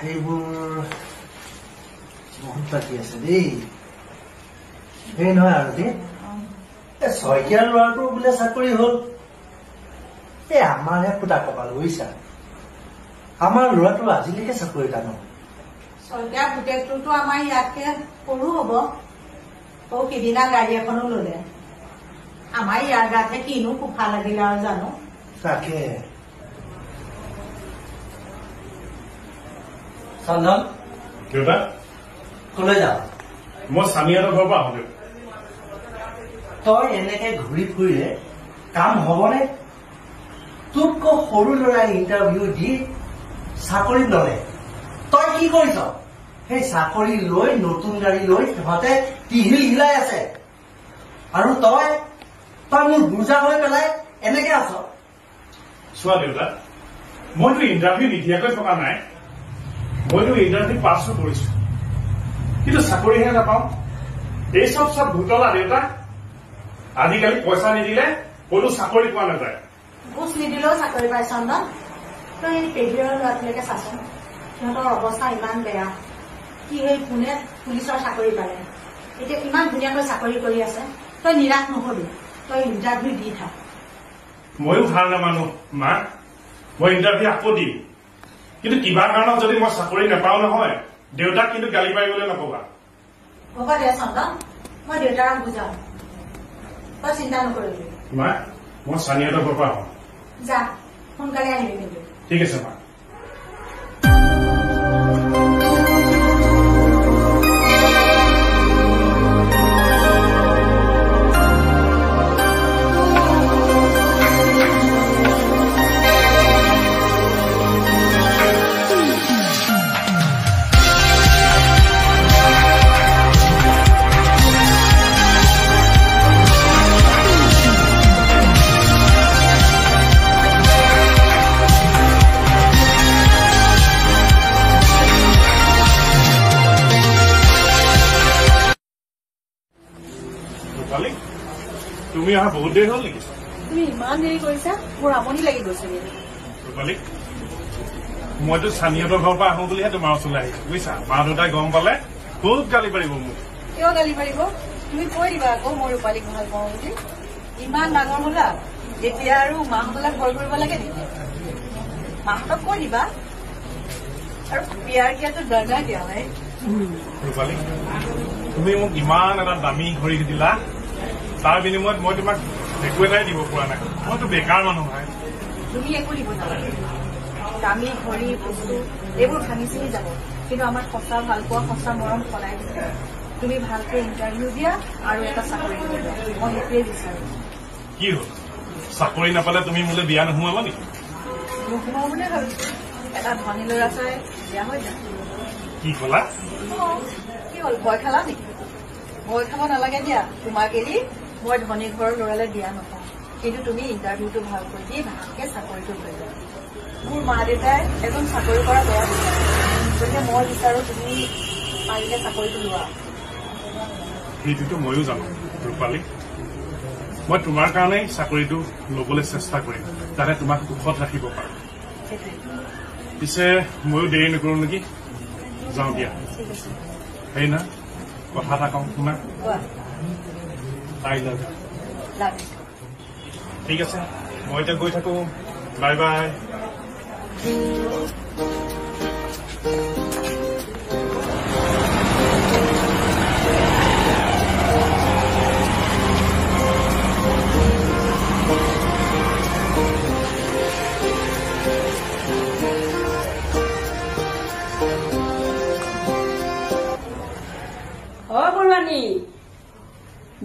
এইবোৰ বহুত বাকী আছে দেই। সেই নহয় আৰু দেই শইকীয়াৰ ল'ৰাটো বোলে চাকৰি হ'ল। এই আমাৰহে ফুটা কপাল বুজিছা। আমাৰ ল'ৰাটো আজিলৈকে চাকৰি এটা নহয়। শইকীয়াৰ পুতেকটোতো আমাৰ ইয়াতকে সৰু হব। সিদিনা গাড়ী এখনো ললে। আমাৰ ইয়াৰ গাতে কিনো কোফা লাগিলে আৰু জানো। তাকে চন্দন দেউতা কলৈ যাওঁ? মই চানিয়াৰ ঘৰৰ পৰা আহোঁ। তই এনেকে ঘূৰি ফুৰিলে কাম হবনে? তোতকৈ সৰু ল'ৰাই ইণ্টাৰভিউ দি চাকৰি ললে, তই কি কৰিছ? সেই চাকৰি লৈ নতুন গাড়ী লৈ সিহঁতে টিহিল হিলাই আছে, আৰু তই মোৰ বুজা হৈ পেলাই এনেকে আছ। চোৱা দেউতা, মইতো ইণ্টাৰভিউ নিদিয়াকৈ থকা নাই। মইতো ইণ্টাৰভিউ পাছো কৰিছো, কিন্তু চাকৰিহে নাপাওঁ। এই চব ভূতলা দেউতা। আজিকালি পইচা নিদিলে কোনো চাকৰি পোৱা নাযায়। ঘোষ নিদিলেও চাকৰি পাই চন্দন। তই এই পেহীৰৰ ল'ৰাটোলৈকে চাচোন, সিহঁতৰ অৱস্থা ইমান বেয়া। কি সেই কোনে পুলিচৰ চাকৰি পালে, এতিয়া ইমান ধুনীয়াকৈ চাকৰি কৰি আছে। তই নিৰাশ নহবি, তই ইণ্টাৰভিউ দি থাক। ময়ো ভাল নামানো মা, মই ইণ্টাৰভিউ আকৌ দিম, কিন্তু কিবা কাৰণত যদি মই চাকৰি নাপাওঁ নহয়, দেউতাক কিন্তু গালি পাৰিবলৈ নকবা। হ'ব দে চন্দন, মই দেউতাক বুজাম, তই চিন্তা নকৰিবি। মা, মই চানিয়াহঁতৰ ঘৰৰ পৰা আহোঁ। যা, সোনকালে আহিবি কিন্তু। ঠিক আছে মা। তুমি অহা বহুত দেৰি হ'ল নেকি? তুমি ইমান দেৰি কৰিছা, মোৰ আমনি লাগি গৈছে। ৰূপালী, মইতো চানিহঁতৰ ঘৰৰ পৰা আহোঁ বুলিহে তোমাৰ ওচৰলৈ আহিছো বুজিছা। মা দেউতাই গম পালে বহুত গালি পাৰিব মোক। কিয় গালি পাৰিব? তুমি কৈ দিবা আকৌ মই ৰূপালীক ভাল পাওঁ বুলি। ইমান ডাঙৰ হলা, এতিয়া আৰু মাহঁতলৈ ভয় কৰিব লাগে নেকি? মাহঁতক কৈ দিবা। আৰু বিয়াৰ দিয়াটো দৰকাৰ দিয়া নাই। ৰূপালী, তুমি মোক ইমান এটা দামী ঘড়ী দিলা, তাৰ বিনিময়ত মই তোমাক একো এটাই দিব পৰা নাই। মইতো বেকাৰ মানুহ ভাই। তুমি একো দিব নালাগে। দামী ঘড়ী বস্তু এইবোৰ ভাঙি চিঙি যাব, কিন্তু আমাৰ সঁচা ভাল পোৱা, সঁচা মৰম সদায় দিছে। তুমি ভালকে ইণ্টাৰভিউ দিয়া আৰু এটা চাকৰি দিয়া, মই সেইটোৱে বিচাৰো। কি হ'ল, চাকৰি নাপালে তুমি মোলৈ বিয়া নোসোমাবা নেকি? নোসোমাও বুলিয়ে ভাবিছো। এটা ধনী ল'ৰা চাই বিয়া হৈ যায়। কি কলা? কি হ'ল, ভয় খালা নেকি? ভয় খাব নালাগে দিয়া। তোমাক এৰি মই ধনী ঘৰৰ ল'ৰালে বিয়া নকওঁ, কিন্তু তুমি ইণ্টাৰভিউটো ভালকৈ দি ভালকে চাকৰিটো লৈ যোৱা। মোৰ মা দেউতাই এজন চাকৰি কৰা ল'ৰা বিচাৰে, গতিকে মই বিচাৰো তুমি পাৰিলে চাকৰিটো লোৱা। সেইটোতো ময়ো জানো ৰূপালী। মই তোমাৰ কাৰণেই চাকৰিটো লবলৈ চেষ্টা কৰিম, যাতে তোমাক সুখত ৰাখিব পাৰো। পিছে ময়ো দেৰি নকৰো নেকি, যাওঁ দিয়া। সেই না কথা এটা কওঁ শুনা। ঠিক আছে, মই এতিয়া গৈ থাকো। Bye bye.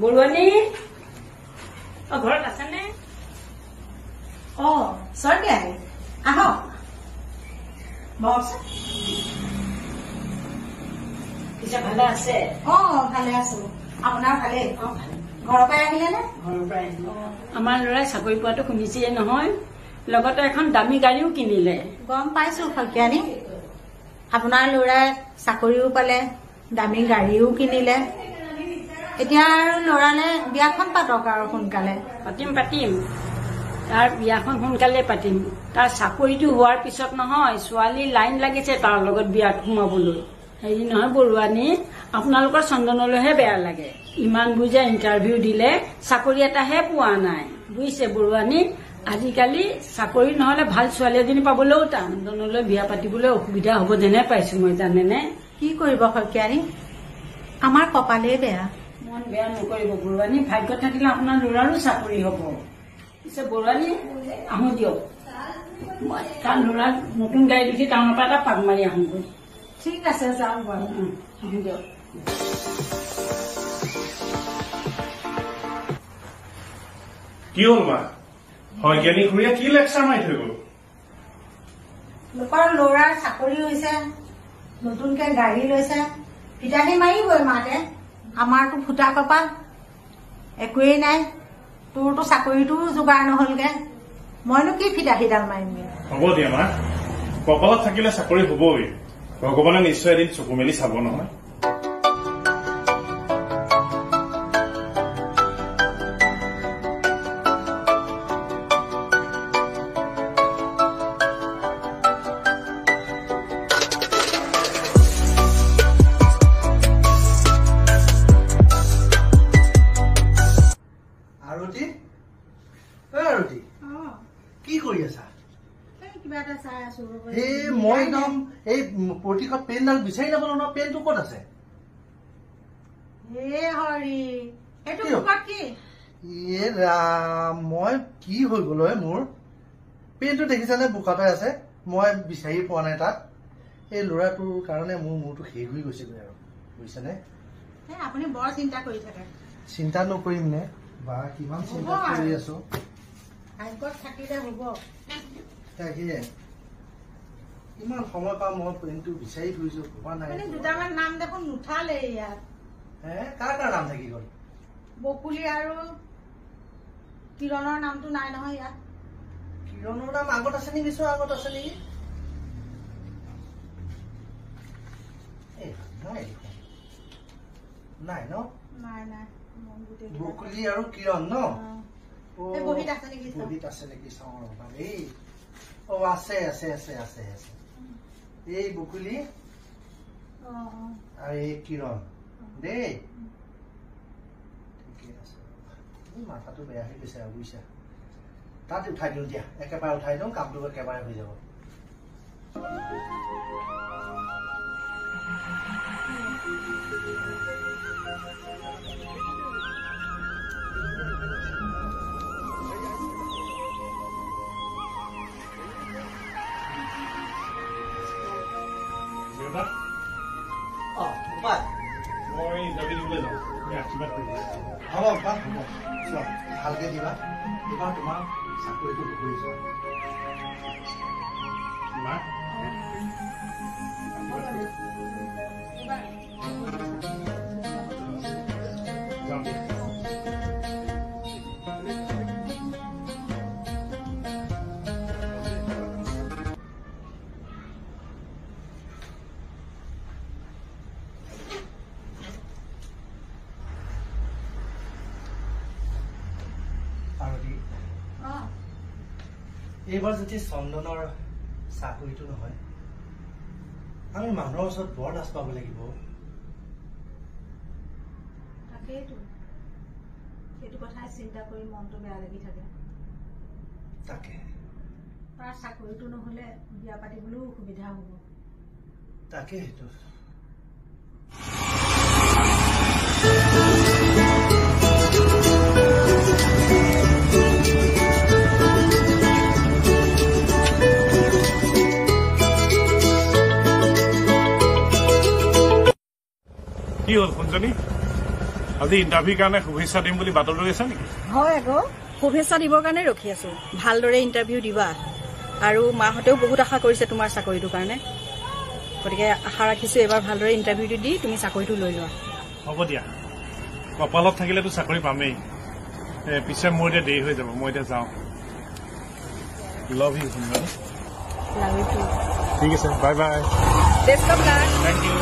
বৰুৱানী, ঘৰত আছেনে? শইকীয়া আহক, পিছে ভালে আছে? ভালে আছো। আপোনাৰ ভালে? ঘৰৰ পৰাই আহিলে নে? ঘৰৰ পৰাই আহিলো। আমাৰ ল'ৰাই চাকৰি পোৱাটো শুনিছিয়ে নহয়, লগতে এখন দামী গাড়ীও কিনিলে। গম পাইছো শইকীয়ানী, আপোনাৰ ল'ৰাই চাকৰিও পালে, দামী গাড়ীও কিনিলে। এতিয়া আৰু ল'ৰালে বিয়াখন পাতক আৰু সোনকালে। পাতিম পাতিম। তাৰ বিয়াখন সোনকালে পাতিম তাৰ চাকৰিটো হোৱাৰ পিছত নহয় ছোৱালী লাইন লাগিছে তাৰ লগত বিয়াত সোমাবলৈ হেৰি নহয় বৰুৱানী আপোনালোকৰ চন্দনলৈহে বেয়া লাগে ইমান বুজা ইণ্টাৰভিউ দিলে চাকৰি এটাহে পোৱা নাই বুজিছে বৰুৱানী আজিকালি চাকৰি নহলে ভাল ছোৱালী এজনী পাবলৈও টান চন্দনলৈ বিয়া পাতিবলৈ অসুবিধা হ'ব যেনে পাইছো মই জানেনে কি কৰিব শইকীয়ানী আমাৰ কপালেই বেয়া মন বেয়া নকৰিব বৰুৱানী ভাগ্য থাকিলে আপোনাৰ ল'ৰাৰো চাকৰি হ'ব পিছে বৰুৱানী আহো দিয়ক কাৰণ ল'ৰা নতুন গাড়ীত উঠি টাউনৰ পৰা এটা পাক মাৰি আহোগৈ ঠিক আছে যাওঁ বাৰু আহো দিয়ক কি হ'ল মা শইকীয়ানী খুৰীয়ে কি লেকচাৰ মাৰি থৈ গ'ল লোকৰ ল'ৰাৰ চাকৰি হৈছে নতুনকে গাড়ী লৈছে ফিটাহি মাৰিবই মাকে আমাৰতো ফুটা কপাল একোৱেই নাই তোৰতো চাকৰিটোও যোগাৰ নহলগে মইনো কি ফিটাহিডাল মাৰিমগে হ'ব দিয়া মা কপালত থাকিলে চাকৰি হ'বই ভগৱানে নিশ্চয় এদিন চকু মেলি চাব নহয় কি কৰি আছা কিবা এটা চাই আছো মই একদম এই প্ৰতিকত পেনডাল বিচাৰি নাপালো ন পেনটো ক'ত আছে মই কি হৈ গল মোৰ পেনটো দেখিছানে বোকাতে আছে মই বিচাৰি পোৱা নাই তাত এই ল'ৰাটোৰ কাৰণে মোৰ মূৰটো শেষ হৈ গৈছেগৈ আৰু বুজিছানে আপুনি বৰ চিন্তা কৰি থাকে চিন্তা নকৰিম নে বা কিমান চিন্তা কৰি আছো থাকিলে হব তাকে ইমান সময় পা মই পেনটো বিচাৰি ফুৰিছো পোৱা নাই দুটামান নাম দেখোন নুঠালে ইয়াত কাৰ কাৰ নাম থাকি গল বকুলি আৰু কিৰণৰ নামটো নাই নহয় ইয়াত কিৰণৰ নাম আগত আছে নেকি চোৱা আগত আছে নেকি নাই ন বকুলি আৰু কিৰণ ন বহীত আছে নেকি চাওঁ ৰবা দেই আছে আছে আছে আছে আছে এই বকুলি আৰু এই কিৰণ দেই ঠিকে আছে মাথাটো বেয়া হৈ গৈছে আৰু বুজিছা তাত উঠাই দিওঁ দিয়া একেবাৰে উঠাই দিওঁ কামটো একেবাৰে হৈ যাব মই ইণ্টাৰভিউ দিবলৈ যাওঁ তুমি আশীৰ্বাদ কৰিবা হ'ব হ'ব চোৱা ভালকে দিবা এইবাৰ তোমাৰ চাকৰিটো কৰি যোৱা এইবাৰ যদি চন্দনৰ চাকৰিটো নহয় আমি মানুহৰ ওচৰত বৰ লাজ পাব লাগিব তাকেইতো সেইটো কথাই চিন্তা কৰি মনটো বেয়া লাগি থাকে তাকে তাৰ চাকৰিটো নহলে বিয়া পাতিবলৈও অসুবিধা হ'ব তাকে সেইটো কি হ'ল শুনজনী আজি ইণ্টাৰভিউৰ কাৰণে শুভেচ্ছা দিম বুলি বাটত ৰৈ আছা নেকি হয় আকৌ শুভেচ্ছা দিবৰ কাৰণে ৰখি আছো ভালদৰে ইণ্টাৰভিউ দিবা আৰু মাহঁতেও বহুত আশা কৰিছে তোমাৰ চাকৰিটোৰ কাৰণে গতিকে আশা ৰাখিছো এবাৰ ভালদৰে ইণ্টাৰভিউটো দি তুমি চাকৰিটো লৈ লোৱা হ'ব দিয়া কপালত থাকিলেতো চাকৰি পামেই পিছে মোৰ এতিয়া দেৰি হৈ যাব মই এতিয়া যাওঁ লাভ ইউ শুনজনী লাভ ইউ টু ঠিক আছে bye bye best of luck thank you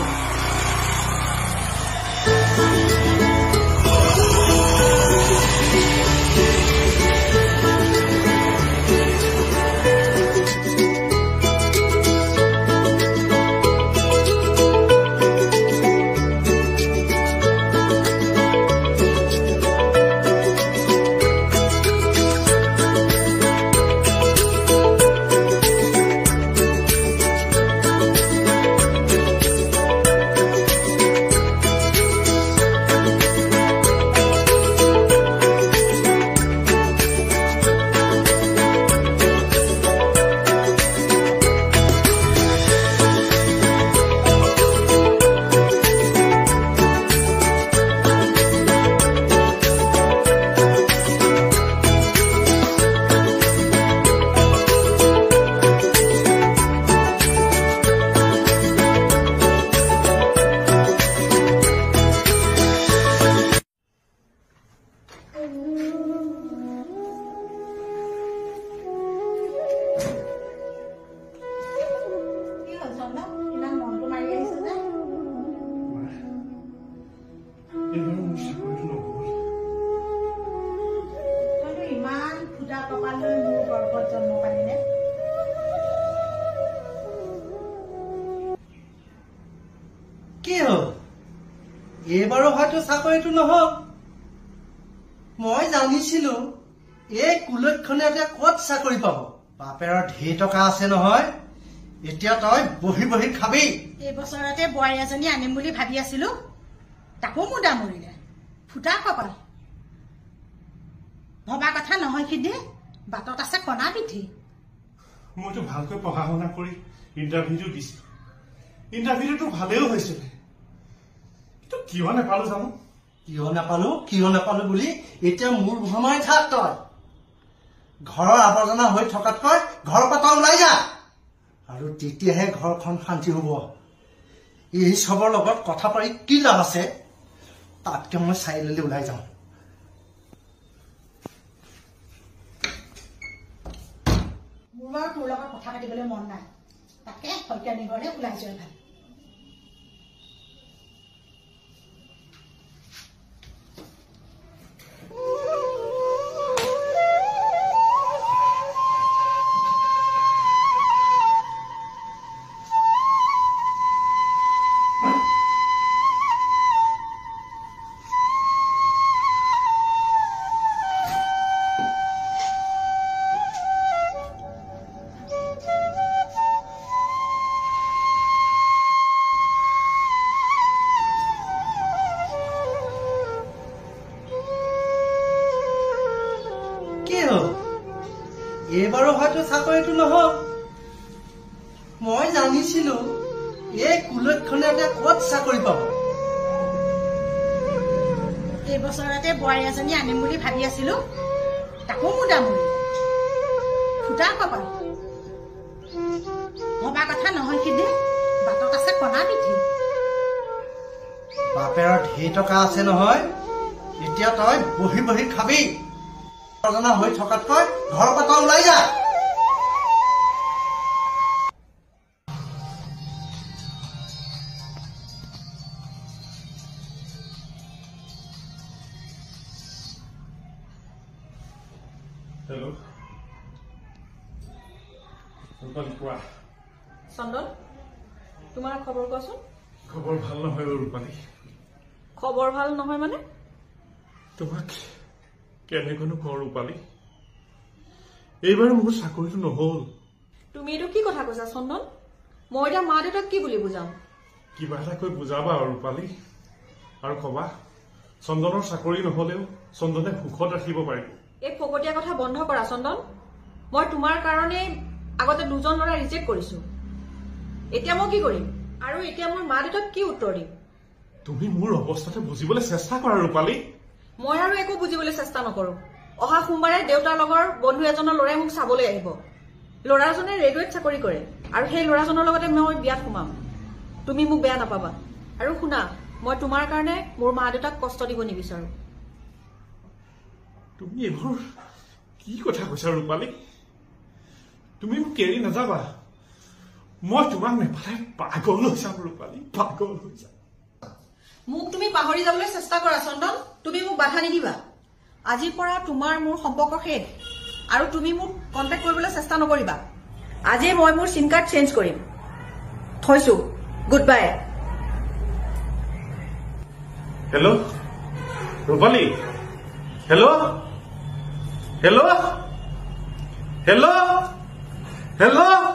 কি হ'ল এইবাৰো হয়তো চাকৰিটো নহল মই জানিছিলো এই কুলক্ষণে এতিয়া ক'ত চাকৰি পাব বাপেৰৰ ঢেৰ টকা আছে নহয় এতিয়া তই বহি বহি খাবি এই বছৰতে বোৱাৰী এজনী আনিম বুলি ভাবি আছিলো তাকো মুদা মৰিলে ফুটা কপাল ভবা কথা নহয় সিদ্ধি বাটত আছে কণা পিঠি মইতো ভালকৈ পঢ়া শুনা কৰি ইণ্টাৰভিউটো দিছিলো ইণ্টাৰভিউটো ভালেও হৈছিলে কিন্তু কিয় নাপালো জানো কিয় নাপালো বুলি এতিয়া মোৰ ভমাই থাক তই ঘৰৰ আৱৰ্জনা হৈ থকাতকৈ ঘৰৰ পৰা তই ওলাই যা আৰু তেতিয়াহে ঘৰখন শান্তি হ'ব এই চবৰ লগত কথা পাতি কি লাভ আছে তাতকে মই চাৰিআলিলৈ ওলাই যাওঁ মোৰ বাৰু তোৰ লগত কথা পাতিবলৈ মন নাই তাকে শইকীয়ানী ঘৰলৈ ওলাই যোৱাই ভাল এইবাৰো হয়তো চাকৰিটো নহল মই জানিছিলো এই কুলক্ষণে এতিয়া ক'ত চাকৰি পাব এই বছৰতে বোৱাৰী এজনী আনিম বুলি ভাবি আছিলো তাকো মুদা মৰিলে ফুটা কপাল ভবা কথা নহয় সিদ্ধি বাটত আছে কণা পিঠি বাপেৰৰ ঢেৰ টকা আছে নহয় এতিয়া তই বহি বহি খাবি আৱৰ্জনা হৈ থকাতকৈ ঘৰৰ পৰা তই ওলাই যা হেল্ল' কোৱা চন্দন তোমাৰ খবৰ কোৱাচোন খবৰ ভাল নহয় ৰূপালী খবৰ ভাল নহয় মানে তোমাক কেনেকৈনো কওঁ ৰূপালী এইবাৰ মোৰ চাকৰিটো নহল তুমি এইটো কি কথা কৈছা চন্দন মই এতিয়া মা দেউতাক কি বুলি বুজাম কিবা এটা কৈ বুজাবা ৰূপালী আৰু কবা চন্দনৰ চাকৰি নহলেও চন্দনে সুখত ৰাখিব পাৰিব এই ফকতীয়া কথা বন্ধ কৰা চন্দন মই তোমাৰ কাৰণে আগতে দুজন ল'ৰা ৰিজেক্ট কৰিছো এতিয়া মই কি কৰিম আৰু এতিয়া মোৰ মা দেউতাক কি উত্তৰ দিম তুমি মোৰ অৱস্থাটো বুজিবলৈ চেষ্টা কৰা ৰূপালী মই আৰু একো বুজিবলৈ চেষ্টা নকৰো অহা সোমবাৰে দেউতাৰ লগৰ বন্ধু এজনৰ ল'ৰাই মোক চাবলৈ আহিব ল'ৰাজনে ৰেলৱেত চাকৰি কৰে আৰু সেই ল'ৰাজনৰ লগতে মই বিয়াত সোমাম তুমি মোক বেয়া নাপাবা আৰু শুনা মই তোমাৰ কাৰণে মোৰ মা দেউতাক কষ্ট দিব নিবিচাৰো তুমি এইবোৰ কি কথা কৈছা ৰূপালী তুমি মোক এৰি নাযাবা মই তোমাক নেপালে পাগল হৈ যাম ৰূপালী পাগল হৈ যাম মোক তুমি পাহৰি যাবলৈ চেষ্টা কৰা চন্দন তুমি মোক বাধা নিদিবা আজিৰ পৰা তোমাৰ মোৰ সম্পৰ্ক শেষ আৰু তুমি মোক কণ্টেক্ট কৰিবলৈ চেষ্টা নকৰিবা আজিয়ে মই মোৰ চিম কাৰ্ড চেঞ্জ কৰিম থৈছো গুড বাই হেল্ল' ৰূপালী হেল্ল' হেল্ল' হেল্ল' হেল্ল'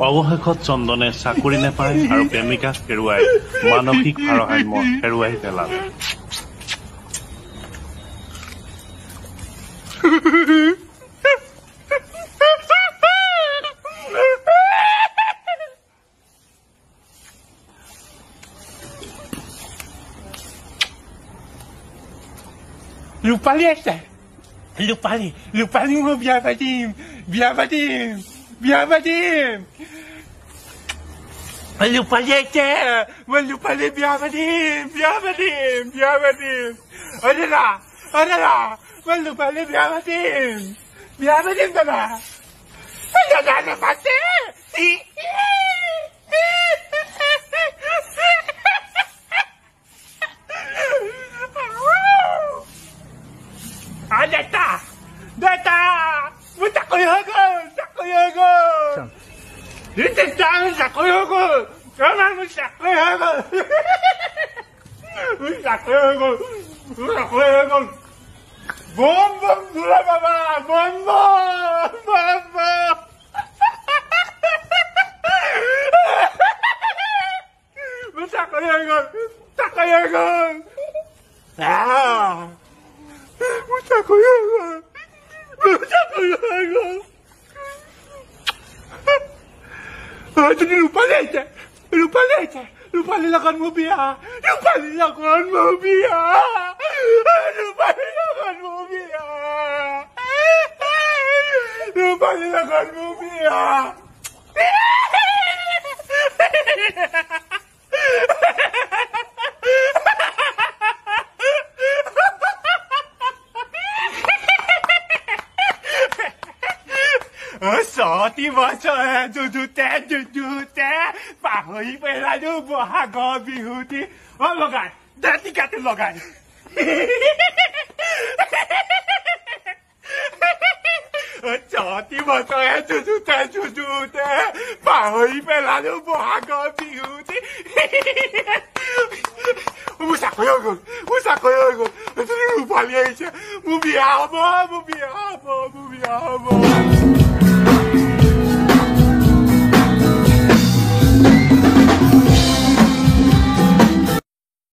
অৱশেষত চন্দনে চাকৰি নাপায় আৰু প্ৰেমিকাক হেৰুৱাই মানসিক ভাৰসাম্য হেৰুৱাই পেলালে ৰূপালী আছে ৰূপালী মই বিয়া পাতিম ৰূপালী আছে মই ৰূপালী বিয়া পাতিম দাদা মই ৰূপালী বিয়া পাতিম দাদা দাদা নাপাতে চাকৰি হৈ গ'ল চাকৰি হৈ গ'ল চাকৰি হৈ গ'ল বম বম দুলা বাবা বম বম বম বম চাকৰি হৈ গ'ল চাকৰি হৈ গ'ল মোৰ চাকৰি হৈ গ'ল মোৰ চাকৰি হৈ গ'ল তুমি ৰূপালী আহিছে ৰূপালী আহিছে ৰূপালী লগত মোৰ বিয়া ৰূপালী লগত মোৰ বিয়া ৰূপালী লগত মোৰ বিয়া ৰূপালী লগত মোৰ বিয়া সতি বছৰে জুজুতে পাহৰি পেলালো বহাগৰ বিহুটি লগাই টিকাটো লগাই সতি বছৰে জুজুতে পাহৰি পেলালো বহাগৰ বিহুটি মোৰ চাকৰি হৈ গ'ল মোৰ চাকৰি হৈ গ'ল ৰূপালী আহিছে মোৰ বিয়া হ'ব মোৰ বিয়া হ'ব মোৰ বিয়া হ'ব